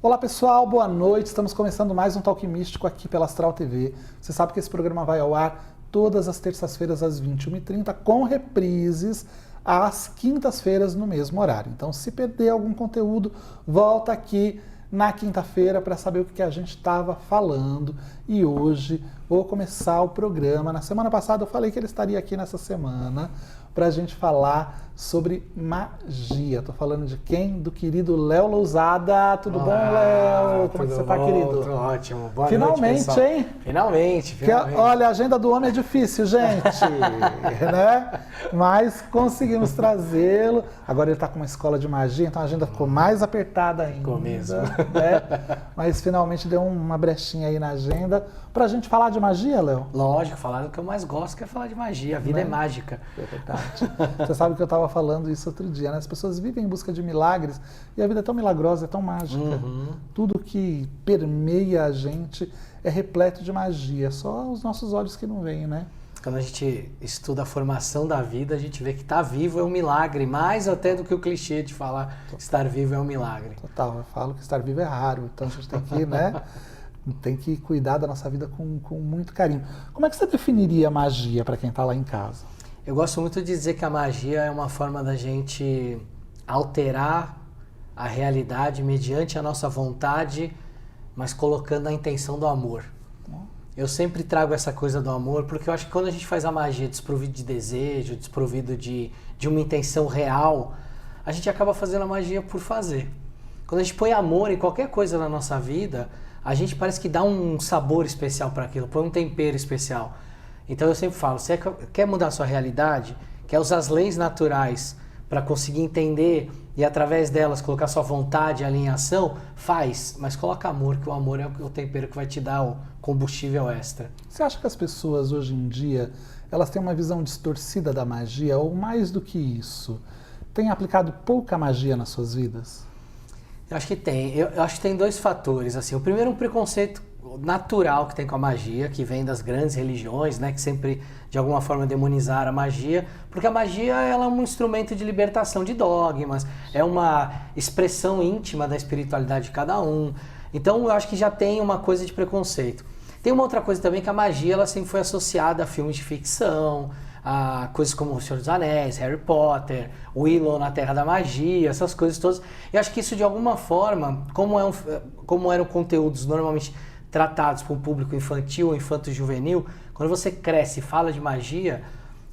Olá pessoal, boa noite. Estamos começando mais um Talk Místico aqui pela Astral TV. Você sabe que esse programa vai ao ar todas as terças-feiras às 21h30 com reprises às quintas-feiras no mesmo horário. Então, se perder algum conteúdo, volta aqui na quinta-feira para saber o que a gente estava falando. E hoje vou começar o programa. Na semana passada eu falei que ele estaria aqui nessa semana para a gente falar sobre magia. Tô falando de quem? Do querido Léo Lousada. Tudo bom, Léo? Como é que você tá, querido? Tudo ótimo. Boa Finalmente, noite, hein? Finalmente. Olha, a agenda do homem é difícil, gente, né? Mas conseguimos trazê-lo. Agora ele tá com uma escola de magia, então a agenda ficou mais apertada ainda. Ficou mesmo. Né? Mas finalmente deu uma brechinha aí na agenda pra gente falar de magia, Léo. Lógico, falar do que eu mais gosto, que é falar de magia. A vida é mágica. É verdade. Você sabe que eu estava falando isso outro dia, né? As pessoas vivem em busca de milagres e a vida é tão milagrosa, é tão mágica. Tudo que permeia a gente é repleto de magia, só os nossos olhos que não veem, né? Quando a gente estuda a formação da vida, a gente vê que estar vivo é um milagre, mais até do que o clichê de falar estar vivo é um milagre. Total, eu falo que estar vivo é raro, então a gente tem que, né? Tem que cuidar da nossa vida com muito carinho. Como é que você definiria a magia para quem está lá em casa? Eu gosto muito de dizer que a magia é uma forma da gente alterar a realidade mediante a nossa vontade, mas colocando a intenção do amor. Eu sempre trago essa coisa do amor, porque eu acho que quando a gente faz a magia desprovido de desejo, desprovido de uma intenção real, a gente acaba fazendo a magia por fazer. Quando a gente põe amor em qualquer coisa na nossa vida, a gente parece que dá um sabor especial para aquilo, põe um tempero especial. Então eu sempre falo, você quer mudar a sua realidade, quer usar as leis naturais para conseguir entender e através delas colocar sua vontade ali em ação, faz, mas coloca amor, que o amor é o tempero que vai te dar o combustível extra. Você acha que as pessoas hoje em dia, elas têm uma visão distorcida da magia, ou mais do que isso, têm aplicado pouca magia nas suas vidas? Eu acho que tem. Eu acho que tem dois fatores. Assim. O primeiro é um preconceito natural que tem com a magia, que vem das grandes religiões, né, que sempre de alguma forma demonizaram a magia, porque a magia ela é um instrumento de libertação de dogmas, é uma expressão íntima da espiritualidade de cada um. Então eu acho que já tem uma coisa de preconceito. Tem uma outra coisa também, que a magia ela sempre foi associada a filmes de ficção, a coisas como O Senhor dos Anéis, Harry Potter, Willow na Terra da Magia, essas coisas todas. Eu acho que isso de alguma forma, como eram conteúdos normalmente tratados para um público infantil ou infanto-juvenil, quando você cresce e fala de magia,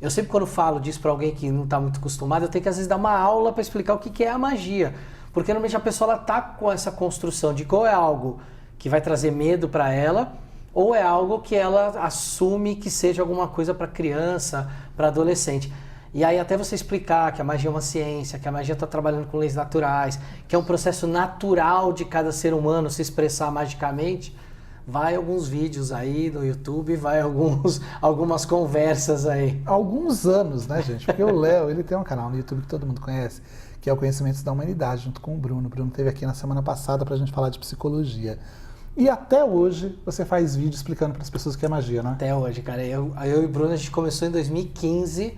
eu sempre quando falo disso para alguém que não está muito acostumado, eu tenho que às vezes dar uma aula para explicar o que é a magia. Porque normalmente a pessoa está com essa construção de qual é algo que vai trazer medo para ela, ou é algo que ela assume que seja alguma coisa para criança, para adolescente. E aí até você explicar que a magia é uma ciência, que a magia está trabalhando com leis naturais, que é um processo natural de cada ser humano se expressar magicamente, vai alguns vídeos aí no YouTube, vai algumas conversas aí. Há alguns anos, né, gente? Porque o Léo, ele tem um canal no YouTube que todo mundo conhece, que é o Conhecimentos da Humanidade, junto com o Bruno. O Bruno esteve aqui na semana passada para a gente falar de psicologia. E até hoje você faz vídeo explicando para as pessoas o que é magia, né? Até hoje, cara. Eu e o Bruno, a gente começou em 2015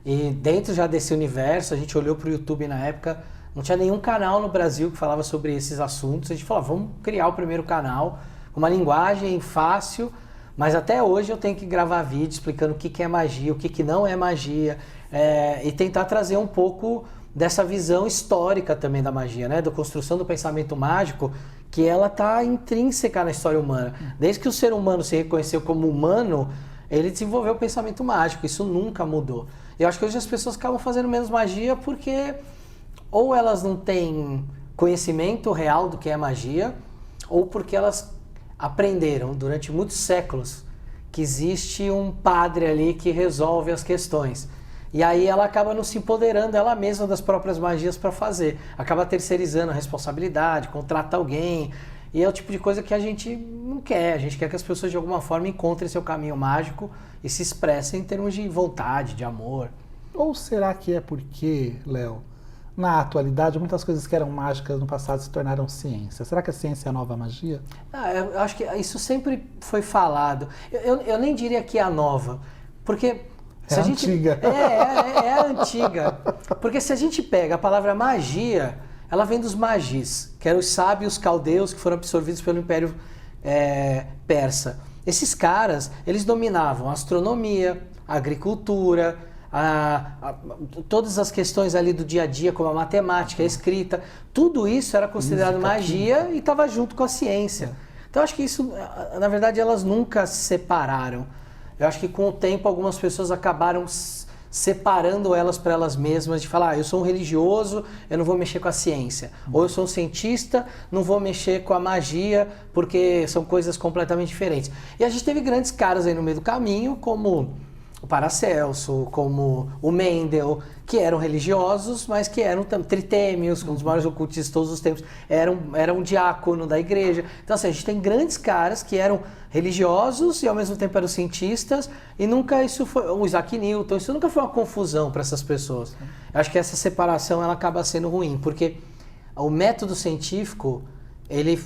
e dentro já desse universo, a gente olhou para o YouTube na época, não tinha nenhum canal no Brasil que falava sobre esses assuntos. A gente falou, vamos criar o primeiro canal, uma linguagem fácil, mas até hoje eu tenho que gravar vídeo explicando o que é magia, o que não é magia, e tentar trazer um pouco dessa visão histórica também da magia, né? Da construção do pensamento mágico, que ela está intrínseca na história humana. Desde que o ser humano se reconheceu como humano, ele desenvolveu o pensamento mágico, isso nunca mudou. Eu acho que hoje as pessoas acabam fazendo menos magia porque ou elas não têm conhecimento real do que é magia, ou porque elas aprenderam durante muitos séculos que existe um padre ali que resolve as questões. E aí ela acaba não se empoderando ela mesma das próprias magias para fazer. Acaba terceirizando a responsabilidade, contrata alguém. E é o tipo de coisa que a gente não quer. A gente quer que as pessoas de alguma forma encontrem seu caminho mágico e se expressem em termos de vontade, de amor. Ou será que é porque, Léo, na atualidade, muitas coisas que eram mágicas no passado se tornaram ciência? Será que a ciência é a nova magia? Eu acho que isso sempre foi falado. Eu nem diria que é a nova, porque... É antiga. É antiga. Porque se a gente pega a palavra magia, ela vem dos magis, que eram os sábios caldeus que foram absorvidos pelo Império Persa. Esses caras, eles dominavam a astronomia, a agricultura, todas as questões ali do dia a dia, como a matemática, a escrita, tudo isso era considerado magia e estava junto com a ciência. Então, eu acho que isso, na verdade, elas nunca se separaram. Eu acho que com o tempo algumas pessoas acabaram separando elas para elas mesmas, de falar, eu sou um religioso, eu não vou mexer com a ciência. Ou eu sou um cientista, não vou mexer com a magia, porque são coisas completamente diferentes. E a gente teve grandes caras aí no meio do caminho, como o Paracelso, como o Mendel, que eram religiosos, mas que eram Tritêmios, um dos maiores ocultistas de todos os tempos, era um diácono da igreja. Então, assim, a gente tem grandes caras que eram religiosos e ao mesmo tempo eram cientistas, e nunca isso foi, o Isaac Newton, isso nunca foi uma confusão para essas pessoas. Eu acho que essa separação ela acaba sendo ruim, porque o método científico, ele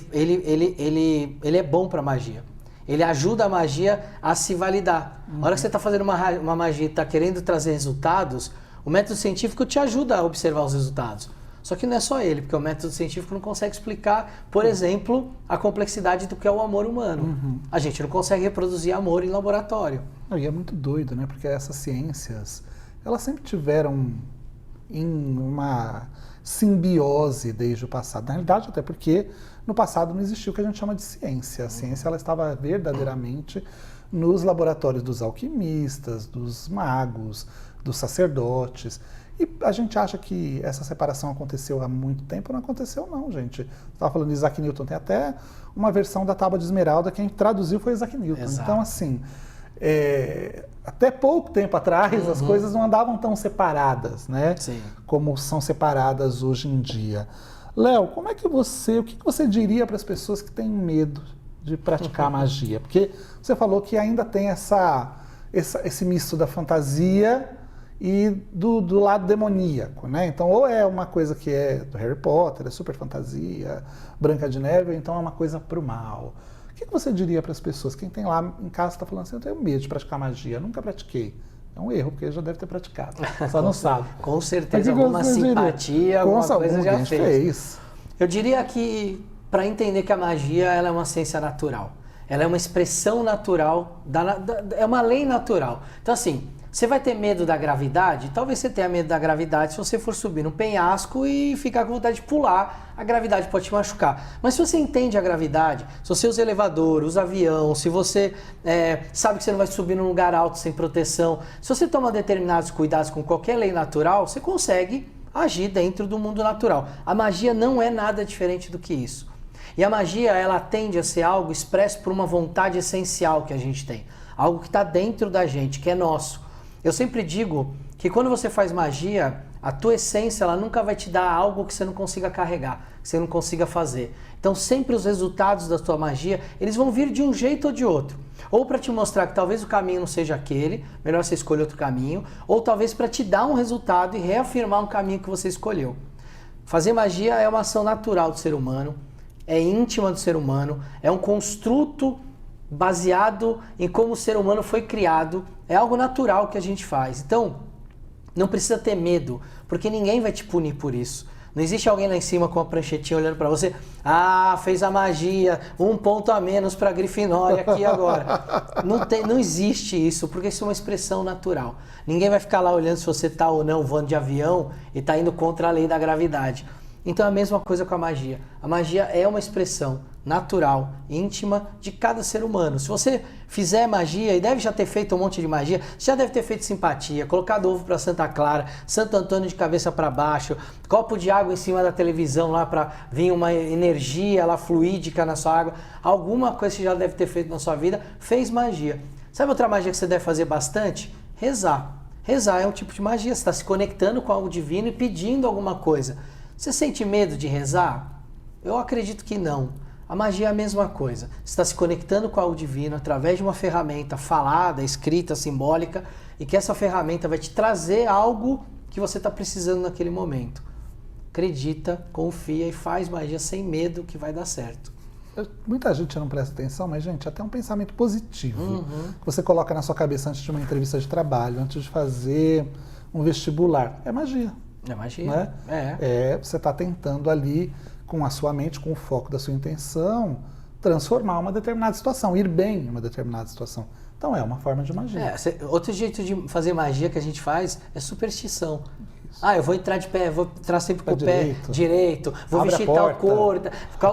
é bom para magia. Ele ajuda a magia a se validar. A hora que você está fazendo uma magia e está querendo trazer resultados, o método científico te ajuda a observar os resultados. Só que não é só ele, porque o método científico não consegue explicar, por exemplo, a complexidade do que é o amor humano. A gente não consegue reproduzir amor em laboratório. E é muito doido, né? Porque essas ciências, elas sempre tiveram em uma simbiose desde o passado. Na realidade, até porque no passado não existia o que a gente chama de ciência. A ciência ela estava verdadeiramente nos laboratórios dos alquimistas, dos magos, dos sacerdotes. E a gente acha que essa separação aconteceu há muito tempo. Não aconteceu não, gente. Você estava falando de Isaac Newton, tem até uma versão da Tábua de Esmeralda, quem traduziu foi Isaac Newton. Exato. Então, assim, até pouco tempo atrás as coisas não andavam tão separadas, né? Sim. Como são separadas hoje em dia. Léo, o que você diria para as pessoas que têm medo de praticar magia? Porque você falou que ainda tem esse misto da fantasia e do lado demoníaco, né? Então, ou é uma coisa que é do Harry Potter, é super fantasia, Branca de Neve, ou então é uma coisa pro mal. O que você diria para as pessoas? Quem tem lá em casa está falando assim, eu tenho medo de praticar magia, eu nunca pratiquei. É um erro, porque já deve ter praticado, só não sabe. Com certeza, alguma simpatia, alguma coisa já fez. Eu diria que, para entender que a magia ela é uma ciência natural, ela é uma expressão natural, é uma lei natural. Então, assim, você vai ter medo da gravidade? Talvez você tenha medo da gravidade se você for subir no penhasco e ficar com vontade de pular, a gravidade pode te machucar. Mas se você entende a gravidade, se você usa elevador, usa avião, se você sabe que você não vai subir num lugar alto sem proteção, se você toma determinados cuidados com qualquer lei natural, você consegue agir dentro do mundo natural. A magia não é nada diferente do que isso. E a magia, ela tende a ser algo expresso por uma vontade essencial que a gente tem. Algo que está dentro da gente, que é nosso. Eu sempre digo que quando você faz magia, a tua essência ela nunca vai te dar algo que você não consiga carregar, que você não consiga fazer. Então sempre os resultados da tua magia, eles vão vir de um jeito ou de outro. Ou para te mostrar que talvez o caminho não seja aquele, melhor você escolher outro caminho, ou talvez para te dar um resultado e reafirmar um caminho que você escolheu. Fazer magia é uma ação natural do ser humano, é íntima do ser humano, é um construto baseado em como o ser humano foi criado, é algo natural que a gente faz. Então, não precisa ter medo, porque ninguém vai te punir por isso. Não existe alguém lá em cima com a pranchetinha olhando pra você, fez a magia, 1 ponto a menos pra Grifinória aqui agora. Não existe isso, porque isso é uma expressão natural. Ninguém vai ficar lá olhando se você tá ou não voando de avião e tá indo contra a lei da gravidade. Então é a mesma coisa com a magia. A magia é uma expressão natural, íntima de cada ser humano. Se você fizer magia, e deve já ter feito um monte de magia, você já deve ter feito simpatia, colocado ovo para Santa Clara, Santo Antônio de cabeça para baixo, copo de água em cima da televisão lá para vir uma energia lá fluídica na sua água. Alguma coisa você já deve ter feito na sua vida, fez magia. Sabe outra magia que você deve fazer bastante? Rezar. Rezar é um tipo de magia, você está se conectando com algo divino e pedindo alguma coisa. Você sente medo de rezar? Eu acredito que não. A magia é a mesma coisa. Você está se conectando com algo divino através de uma ferramenta falada, escrita, simbólica, e que essa ferramenta vai te trazer algo que você está precisando naquele momento. Acredita, confia e faz magia sem medo que vai dar certo. Muita gente não presta atenção, mas, gente, até um pensamento positivo que você coloca na sua cabeça antes de uma entrevista de trabalho, antes de fazer um vestibular, é magia. É magia. Né? Você está tentando ali, com a sua mente, com o foco da sua intenção, transformar uma determinada situação, ir bem em uma determinada situação. Então é uma forma de magia. Outro jeito de fazer magia que a gente faz é superstição. Eu vou entrar de pé, vou entrar sempre com o pé direito, vou vestir tal cor,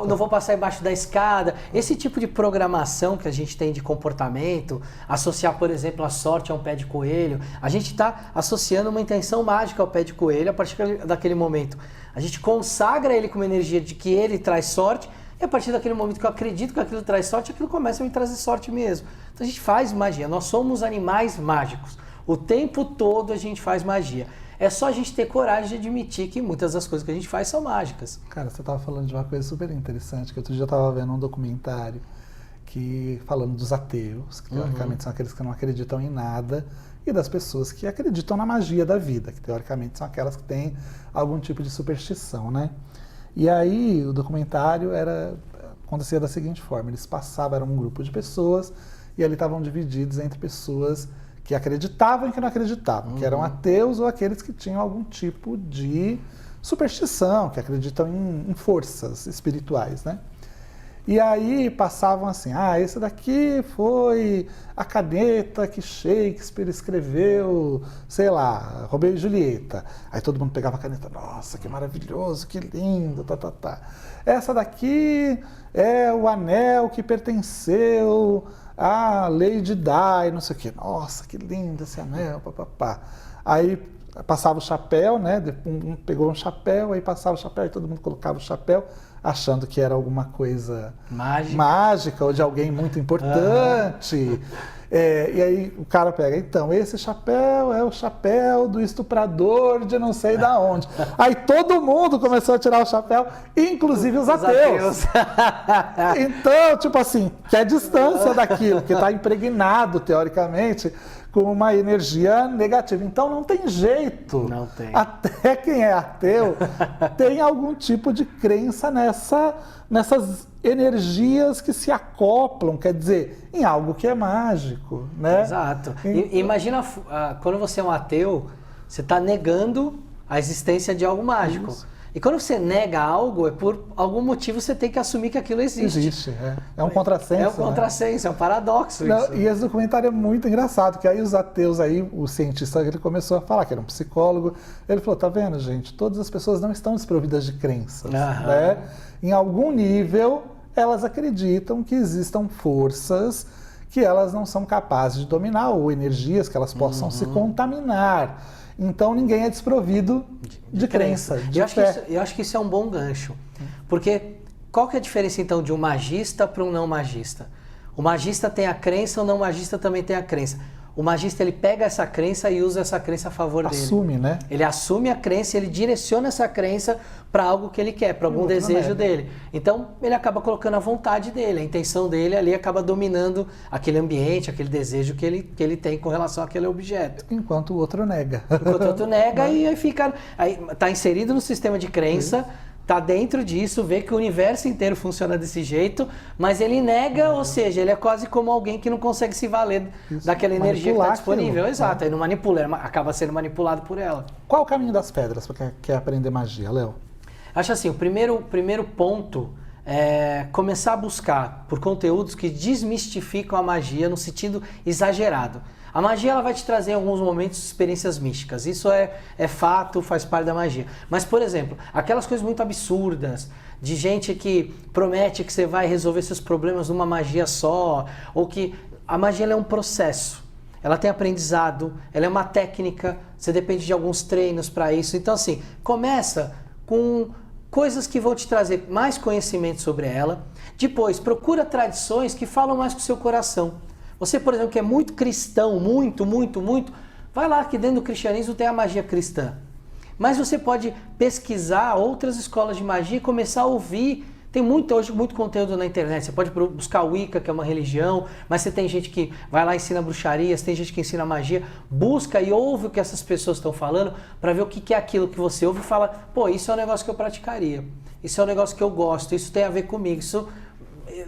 não vou passar embaixo da escada. Esse tipo de programação que a gente tem de comportamento, associar, por exemplo, a sorte a um pé de coelho, a gente está associando uma intenção mágica ao pé de coelho a partir daquele momento. A gente consagra ele com uma energia de que ele traz sorte, e a partir daquele momento que eu acredito que aquilo traz sorte, aquilo começa a me trazer sorte mesmo. Então a gente faz magia, nós somos animais mágicos. O tempo todo a gente faz magia. É só a gente ter coragem de admitir que muitas das coisas que a gente faz são mágicas. Cara, você estava falando de uma coisa super interessante, que outro dia eu estava vendo um documentário falando dos ateus, que teoricamente são aqueles que não acreditam em nada, e das pessoas que acreditam na magia da vida, que teoricamente são aquelas que têm algum tipo de superstição, né? E aí o documentário acontecia da seguinte forma, eles passavam, era um grupo de pessoas, e ali estavam divididos entre pessoas que acreditavam e que não acreditavam, que eram ateus ou aqueles que tinham algum tipo de superstição, que acreditam em forças espirituais, né? E aí passavam assim, esse daqui foi a caneta que Shakespeare escreveu, sei lá, Romeu e Julieta. Aí todo mundo pegava a caneta, nossa, que maravilhoso, que lindo, Essa daqui é o anel que pertenceu a Lady Di, não sei o quê. Nossa, que lindo esse anel, papapá. Aí passava o chapéu, né? Pegou um chapéu, aí passava o chapéu e todo mundo colocava o chapéu, achando que era alguma coisa mágica ou de alguém muito importante. E aí o cara pega, então, esse chapéu é o chapéu do estuprador de não sei da onde. Aí todo mundo começou a tirar o chapéu, inclusive os ateus. Então, tipo assim, que é a distância daquilo, que está impregnado, teoricamente, com uma energia negativa. Então não tem jeito. Não tem. Até quem é ateu tem algum tipo de crença nessas energias que se acoplam, quer dizer, em algo que é mágico, né? Exato. Imagina quando você é um ateu, você está negando a existência de algo mágico. Isso. E quando você nega algo, por algum motivo você tem que assumir que aquilo existe. Existe, é um contrassenso. É um contrassenso, né? É um paradoxo isso. E esse documentário é muito engraçado, que aí os ateus, o cientista, ele começou a falar, que era um psicólogo, ele falou, tá vendo, gente, todas as pessoas não estão desprovidas de crenças, né? Em algum nível, elas acreditam que existam forças que elas não são capazes de dominar, ou energias que elas possam se contaminar. Então ninguém é desprovido de crença, de fé. Eu acho que isso é um bom gancho. Porque qual que é a diferença então de um magista para um não magista? O magista tem a crença, o não magista também tem a crença. O magista ele pega essa crença e usa essa crença a favor dele. Assume, né? Ele assume a crença, ele direciona essa crença para algo que ele quer, para algum desejo dele. Então ele acaba colocando a vontade dele, a intenção dele ali acaba dominando aquele ambiente, aquele desejo que ele tem com relação àquele objeto. Enquanto o outro nega. Enquanto o outro nega e aí fica... Aí tá inserido no sistema de crença, tá dentro disso, vê que o universo inteiro funciona desse jeito, mas ele nega, ou seja, ele é quase como alguém que não consegue se valer daquela energia que está disponível. Aquilo, exato, ele não manipula, ele acaba sendo manipulado por ela. Qual o caminho das pedras para quem quer aprender magia, Léo? Acho assim, o primeiro ponto é começar a buscar por conteúdos que desmistificam a magia no sentido exagerado. A magia ela vai te trazer em alguns momentos experiências místicas, isso é fato, faz parte da magia. Mas, por exemplo, aquelas coisas muito absurdas, de gente que promete que você vai resolver seus problemas numa magia só, ou que a magia ela é um processo, ela tem aprendizado, ela é uma técnica, você depende de alguns treinos para isso. Então, assim, começa com coisas que vão te trazer mais conhecimento sobre ela. Depois, procura tradições que falam mais com o seu coração. Você, por exemplo, que é muito cristão, muito, vai lá que dentro do cristianismo tem a magia cristã. Mas você pode pesquisar outras escolas de magia e começar a ouvir. Tem hoje muito conteúdo na internet. Você pode buscar o Wicca, que é uma religião, mas você tem gente que vai lá e ensina bruxarias, tem gente que ensina magia. Busca e ouve o que essas pessoas estão falando para ver o que é aquilo que você ouve e fala, pô, isso é um negócio que eu praticaria. Isso é um negócio que eu gosto, isso tem a ver comigo,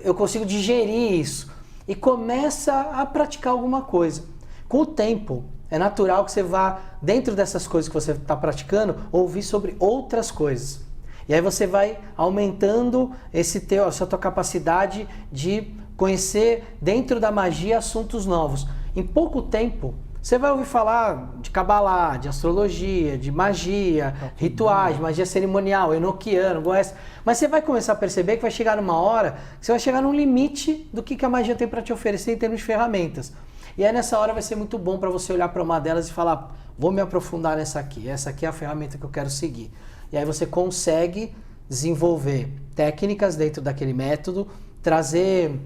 eu consigo digerir isso. E começa a praticar alguma coisa. Com o tempo, É natural que você vá, dentro dessas coisas que você está praticando, ouvir sobre outras coisas. E aí você vai aumentando a sua tua capacidade de conhecer dentro da magia assuntos novos. Em pouco tempo, você vai ouvir falar de Kabbalah, de astrologia, de magia, rituais, magia cerimonial, enoquiano, goécia. Mas você vai começar a perceber que vai chegar numa hora que você vai chegar num limite do que a magia tem para te oferecer em termos de ferramentas. E aí nessa hora vai ser muito bom para você olhar para uma delas e falar, vou me aprofundar nessa aqui, essa aqui é a ferramenta que eu quero seguir. E aí você consegue desenvolver técnicas dentro daquele método, trazer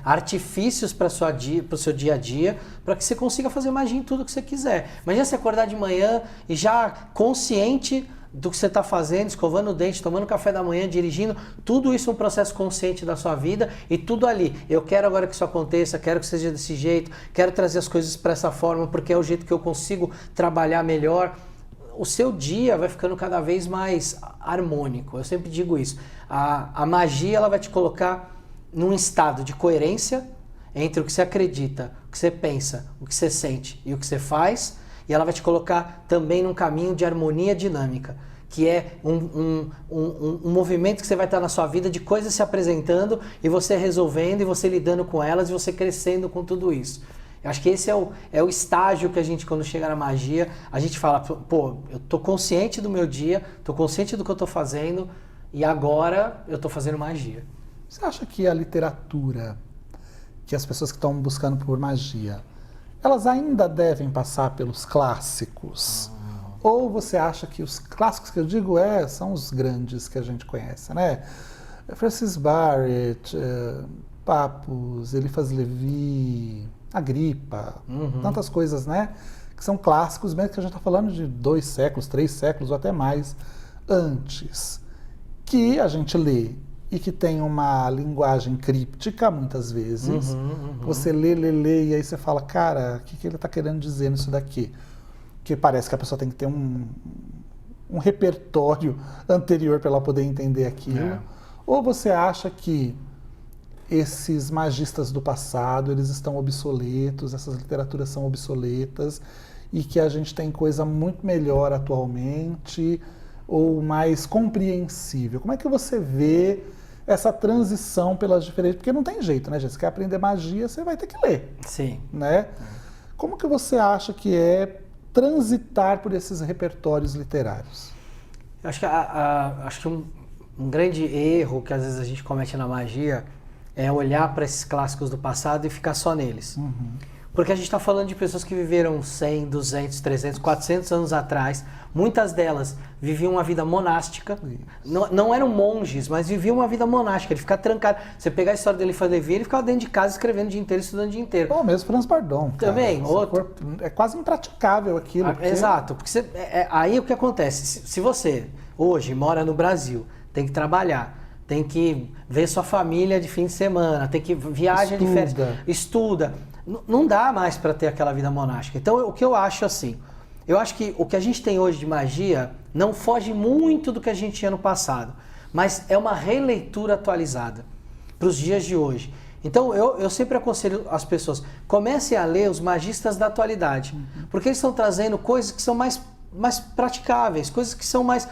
artifícios para o seu dia a dia, para que você consiga fazer magia em tudo que você quiser. Imagina você acordar de manhã e já consciente do que você está fazendo, escovando o dente, tomando café da manhã, dirigindo, tudo isso é um processo consciente da sua vida e tudo ali. Eu quero agora que isso aconteça, quero que seja desse jeito, quero trazer as coisas para essa forma, porque é o jeito que eu consigo trabalhar melhor. O seu dia vai ficando cada vez mais harmônico. Eu sempre digo isso. A magia ela vai te colocar num estado de coerência entre o que você acredita, o que você pensa, o que você sente e o que você faz, e ela vai te colocar também num caminho de harmonia dinâmica, que é um movimento que você vai estar na sua vida de coisas se apresentando e você resolvendo e você lidando com elas e você crescendo com tudo isso. Eu acho que esse é o estágio que a gente, quando chega na magia, a gente fala, pô, eu tô consciente do meu dia, tô consciente do que eu tô fazendo e agora eu tô fazendo magia. Você acha que a literatura, que as pessoas que estão buscando por magia, elas ainda devem passar pelos clássicos? Ou você acha que os clássicos que eu digo são os grandes que a gente conhece, né? Francis Barrett, Papus, Eliphas Levi, Agrippa, tantas coisas, né? Que são clássicos, mesmo que a gente está falando de 2 séculos, 3 séculos ou até mais antes, que a gente lê e que tem uma linguagem críptica, muitas vezes. Você lê, e aí você fala, cara, o que ele está querendo dizer nisso daqui? Que parece que a pessoa tem que ter um repertório anterior para ela poder entender aquilo. Ou você acha que esses magistas do passado, eles estão obsoletos, essas literaturas são obsoletas, e que a gente tem coisa muito melhor atualmente, ou mais compreensível? Como é que você vê essa transição pelas diferentes... Porque não tem jeito, né, gente? Você quer aprender magia, você vai ter que ler. Sim. Né? Como que você acha que é transitar por esses repertórios literários? Acho que um grande erro que às vezes a gente comete na magia é olhar para esses clássicos do passado e ficar só neles. Porque a gente está falando de pessoas que viveram 100, 200, 300, 400 anos atrás. Muitas delas viviam uma vida monástica. Não eram monges, mas viviam uma vida monástica. Ele ficava trancado. Você pegar a história dele e Levi, ele ficava dentro de casa escrevendo o dia inteiro, estudando o dia inteiro. Pô, mesmo Franz Bardon. Também, outro. É quase impraticável aquilo. Exato. Porque aí o que acontece? Se você hoje mora no Brasil, tem que trabalhar, tem que ver sua família de fim de semana, tem que viajar de férias, estuda. Não dá mais para ter aquela vida monástica. Então, o que eu acho assim, eu acho que o que a gente tem hoje de magia não foge muito do que a gente tinha no passado, mas é uma releitura atualizada para os dias de hoje. Então, eu sempre aconselho as pessoas, comecem a ler os magistas da atualidade, porque eles estão trazendo coisas que são mais praticáveis, coisas que são mais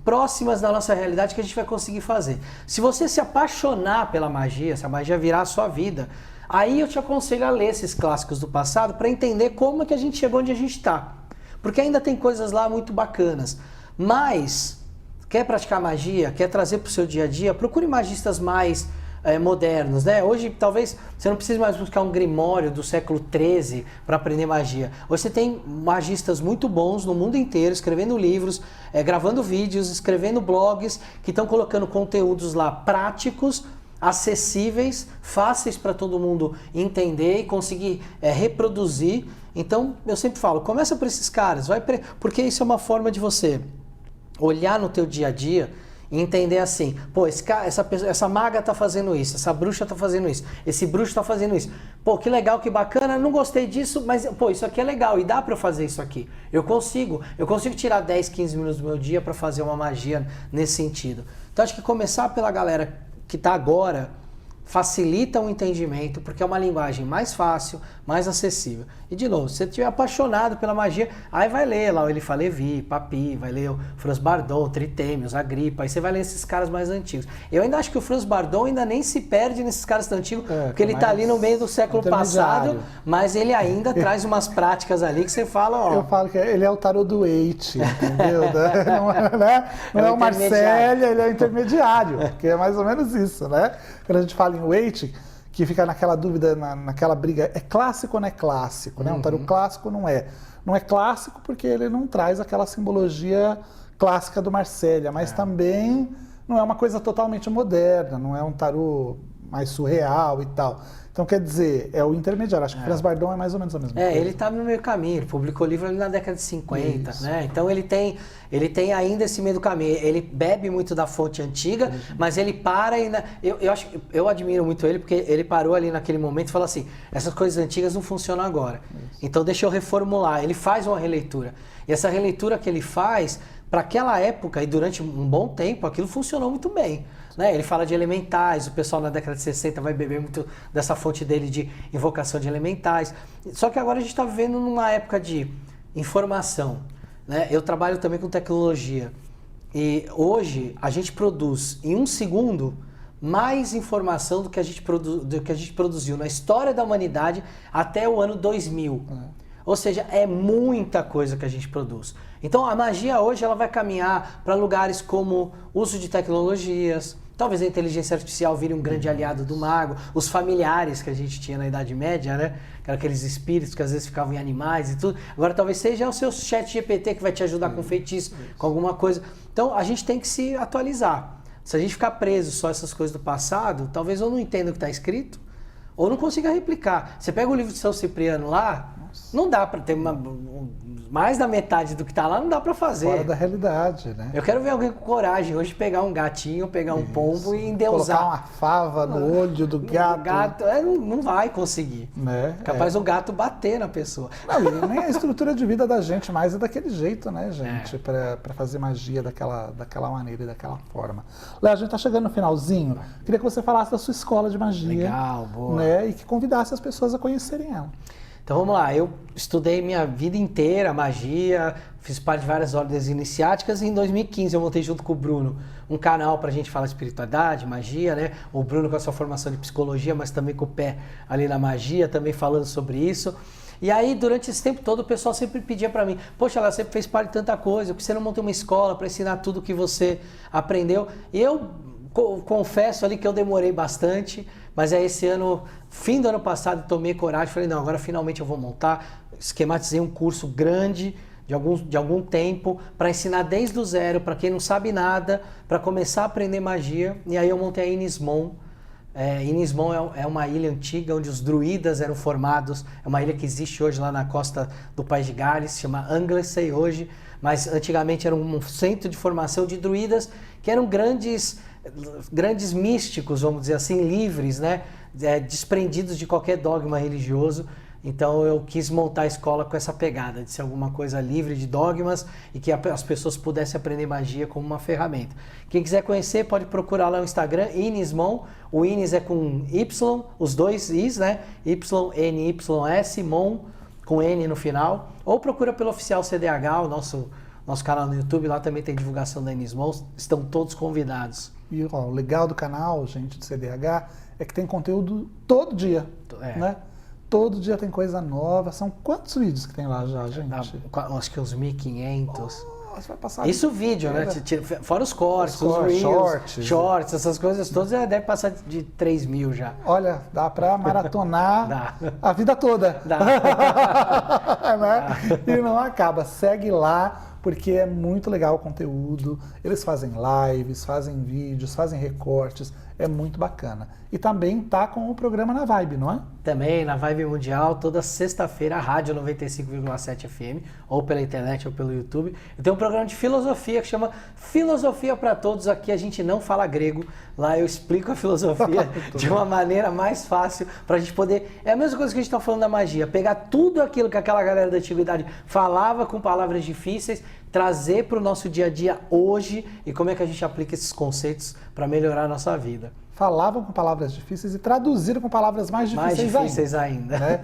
próximas da nossa realidade que a gente vai conseguir fazer. Se você se apaixonar pela magia, se a magia virar a sua vida, aí eu te aconselho a ler esses clássicos do passado para entender como é que a gente chegou onde a gente está. Porque ainda tem coisas lá muito bacanas. Mas, quer praticar magia, quer trazer para o seu dia a dia, procure magistas mais modernos, né? Hoje, talvez, você não precise mais buscar um grimório do século XIII para aprender magia. Hoje você tem magistas muito bons no mundo inteiro, escrevendo livros, gravando vídeos, escrevendo blogs, que estão colocando conteúdos lá práticos, acessíveis, fáceis para todo mundo entender e conseguir reproduzir. Então, eu sempre falo, começa por esses caras, porque isso é uma forma de você olhar no teu dia a dia e entender assim, pô, essa maga tá fazendo isso, essa bruxa tá fazendo isso, esse bruxo tá fazendo isso. Pô, que legal, que bacana, não gostei disso, mas, pô, isso aqui é legal e dá para eu fazer isso aqui. Eu consigo tirar 10, 15 minutos do meu dia para fazer uma magia nesse sentido. Então, acho que começar pela galera que está agora facilita o entendimento, porque é uma linguagem mais fácil, mais acessível. E de novo, se você estiver apaixonado pela magia, aí vai ler lá o Eliphas Levi, Papi, vai ler o Franz Bardon, Tritêmios, Agrippa, aí você vai ler esses caras mais antigos. Eu ainda acho que o Franz Bardon ainda nem se perde nesses caras tão antigos, porque ele está ali no meio do século passado, mas ele ainda traz umas práticas ali que você fala, ó... Eu falo que ele é o tarô do Waite, entendeu? Não é o Marcélia, ele é o intermediário, que é mais ou menos isso, né? Quando a gente fala em Waite, que fica naquela dúvida, naquela briga, é clássico ou não é clássico, né? Um tarô clássico não é. Não é clássico porque ele não traz aquela simbologia clássica do Marcélia, mas também não é uma coisa totalmente moderna, não é um tarô mais surreal e tal. Então, quer dizer, é o intermediário. Acho que o Franz Bardon é mais ou menos a mesma coisa. Ele está no meio caminho, ele publicou o livro ali na década de 50, né? Então ele tem ainda esse meio do caminho. Ele bebe muito da fonte antiga, mas ele para e... Eu admiro muito ele, porque ele parou ali naquele momento e falou assim, essas coisas antigas não funcionam agora. Então deixa eu reformular. Ele faz uma releitura. E essa releitura que ele faz, para aquela época e durante um bom tempo, aquilo funcionou muito bem. Né? Ele fala de elementais, o pessoal na década de 60 vai beber muito dessa fonte dele de invocação de elementais. Só que agora a gente está vivendo numa época de informação. Né? Eu trabalho também com tecnologia. E hoje a gente produz em um segundo mais informação do que a gente produziu na história da humanidade até o ano 2000. Ou seja, é muita coisa que a gente produz. Então a magia hoje ela vai caminhar para lugares como uso de tecnologias, talvez a inteligência artificial vire um grande aliado do mago, os familiares que a gente tinha na Idade Média, né? Que eram aqueles espíritos que às vezes ficavam em animais e tudo. Agora talvez seja o seu chat GPT que vai te ajudar com feitiço, com alguma coisa. Então a gente tem que se atualizar. Se a gente ficar preso só a essas coisas do passado, talvez eu não entenda o que está escrito, ou não consiga replicar. Você pega o livro de São Cipriano lá, não dá para ter mais da metade do que está lá, não dá para fazer. Fora da realidade, né? Eu quero ver alguém com coragem hoje pegar um gatinho, pegar um pombo e endeusar. Colocar uma fava no olho do gato. Não vai conseguir. Né? Capaz o gato bater na pessoa. Não, e nem a estrutura de vida da gente mais é daquele jeito, né, gente? Para fazer magia daquela maneira e daquela forma. Léo, a gente tá chegando no finalzinho. Queria que você falasse da sua escola de magia. Legal, boa. Né, e que convidasse as pessoas a conhecerem ela. Então vamos lá, eu estudei minha vida inteira magia, fiz parte de várias ordens iniciáticas e em 2015 eu montei junto com o Bruno um canal pra gente falar de espiritualidade, magia, né? O Bruno com a sua formação de psicologia, mas também com o pé ali na magia, também falando sobre isso. E aí, durante esse tempo todo, o pessoal sempre pedia pra mim, poxa, ela sempre fez parte de tanta coisa, por que você não montou uma escola pra ensinar tudo que você aprendeu? E eu confesso ali que eu demorei bastante, mas aí esse ano, fim do ano passado, tomei coragem, falei, não, agora finalmente eu vou montar, esquematizei um curso grande de algum tempo para ensinar desde o zero, para quem não sabe nada, para começar a aprender magia, e aí eu montei a Inismon. Inismon é uma ilha antiga onde os druidas eram formados, é uma ilha que existe hoje lá na costa do País de Gales, se chama Anglesey hoje, mas antigamente era um centro de formação de druidas que eram grandes místicos, vamos dizer assim, livres, né? Desprendidos de qualquer dogma religioso. Então eu quis montar a escola com essa pegada, de ser alguma coisa livre de dogmas e que as pessoas pudessem aprender magia como uma ferramenta. Quem quiser conhecer pode procurar lá no Instagram, Inismon. O Inis é com Y, os dois Is, né? YNYS, Mon com N no final. Ou procura pelo Oficial CDH, o nosso canal no YouTube, lá também tem divulgação da Inismon. Estão todos convidados. E o legal do canal, gente, do CDH, é que tem conteúdo todo dia, né? Todo dia tem coisa nova. São quantos vídeos que tem lá já, gente? Acho que uns 1.500. Você vai passar Isso vídeo, né? Fora os cortes, os reels, shorts, essas coisas todas, deve passar de 3.000 já. Olha, dá pra maratonar a vida toda. Dá. Né? E não acaba. Segue lá, porque é muito legal o conteúdo. Eles fazem lives, fazem vídeos, fazem recortes. É muito bacana. E também tá com o programa na Vibe, não é? Também na Vibe Mundial, toda sexta-feira, Rádio 95,7 FM, ou pela internet ou pelo YouTube. Eu tenho um programa de filosofia que chama Filosofia para Todos. Aqui a gente não fala grego, lá eu explico a filosofia de uma maneira mais fácil pra gente poder... É a mesma coisa que a gente tá falando da magia, pegar tudo aquilo que aquela galera da antiguidade falava com palavras difíceis, trazer para o nosso dia a dia hoje e como é que a gente aplica esses conceitos para melhorar a nossa vida. falavam com palavras difíceis e traduziram com palavras mais difíceis, Mais difíceis ainda. Né?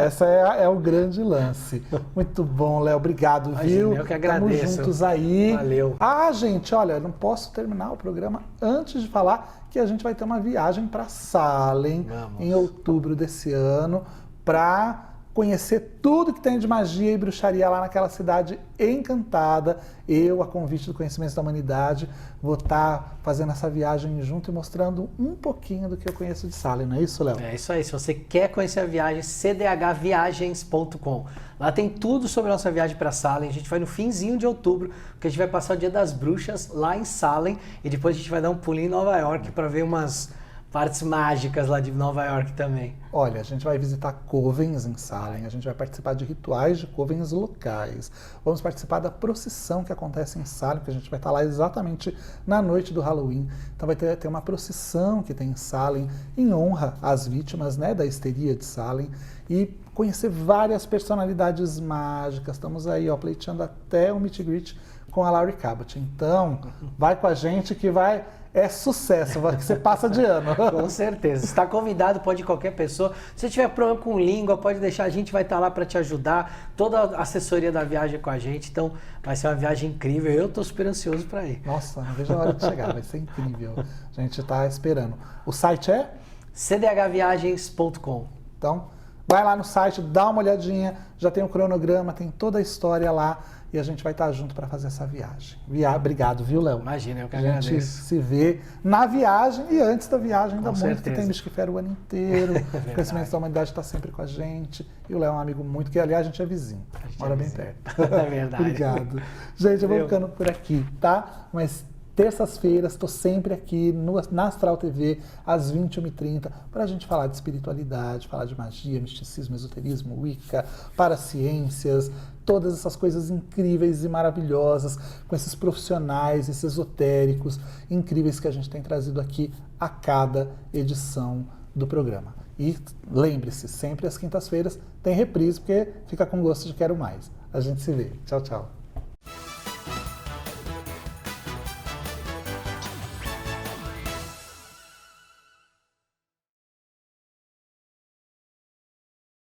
Essa é o grande lance. Muito bom, Léo. Obrigado, viu? Eu que agradeço. Estamos juntos aí. Valeu. Gente, olha, eu não posso terminar o programa antes de falar que a gente vai ter uma viagem para Salem em outubro desse ano para conhecer tudo que tem de magia e bruxaria lá naquela cidade encantada. Eu, a convite do Conhecimentos da Humanidade, vou estar fazendo essa viagem junto e mostrando um pouquinho do que eu conheço de Salem, não é isso, Léo? É isso aí. Se você quer conhecer a viagem, cdhviagens.com. Lá tem tudo sobre a nossa viagem para Salem. A gente vai no finzinho de outubro, porque a gente vai passar o Dia das Bruxas lá em Salem e depois a gente vai dar um pulinho em Nova York para ver umas partes mágicas lá de Nova York também. Olha, a gente vai visitar covens em Salem, a gente vai participar de rituais de covens locais, vamos participar da procissão que acontece em Salem, porque a gente vai estar lá exatamente na noite do Halloween. Então vai ter uma procissão que tem em Salem em honra às vítimas, né, da histeria de Salem e conhecer várias personalidades mágicas. Estamos aí, ó, pleiteando até o meet and greet com a Laurie Cabot. Então, vai com a gente que vai... É sucesso, que você passa de ano. Com certeza. Está convidado, pode ir qualquer pessoa. Se tiver problema com língua, pode deixar, a gente vai estar lá para te ajudar. Toda a assessoria da viagem é com a gente, então vai ser uma viagem incrível. Eu estou super ansioso para ir. Nossa, não vejo a hora de chegar, vai ser incrível. A gente está esperando. O site é? cdhviagens.com. Então, vai lá no site, dá uma olhadinha, já tem o cronograma, tem toda a história lá. E a gente vai estar junto para fazer essa viagem. Obrigado, viu, Léo? Imagina, eu que agradeço. A gente agradeço. se vê na viagem e antes da viagem, ainda muito, certeza. que tem Bicho que Fera o ano inteiro. O Conhecimentos da Humanidade está sempre com a gente. E o Léo é um amigo muito, que aliás a gente é vizinho. Mora bem perto. É verdade. Obrigado. Gente, eu vou ficando por aqui, tá? Mas terças-feiras, estou sempre aqui na Astral TV, às 21h30, para a gente falar de espiritualidade, falar de magia, misticismo, esoterismo, Wicca, paraciências, todas essas coisas incríveis e maravilhosas, com esses profissionais, esses esotéricos incríveis que a gente tem trazido aqui a cada edição do programa. E lembre-se, sempre às quintas-feiras tem reprise, porque fica com gosto de quero mais. A gente se vê. Tchau, tchau.